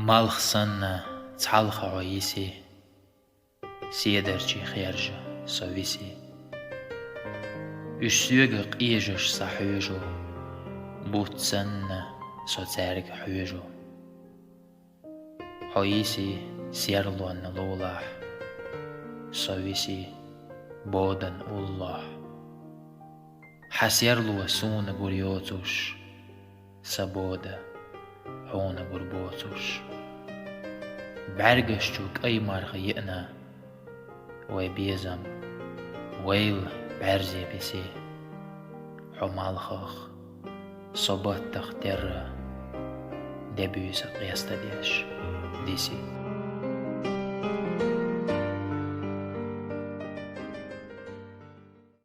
مالخصن تعالخ عيسي سيدرجي خيرج سويسي يشيغ قيجش صحيجو بوتسن سوتارك حيجو عيسي سيرلون لولاح سويسي بودن الله حسيرلو سون غوريوتوش سبودا هون غربوتوش بعرقشتوك أي مرغ يئنا ويبيزم ويل بعرزي بسي حمالخخ صبت تختر دبيوس قياس ديش ديسي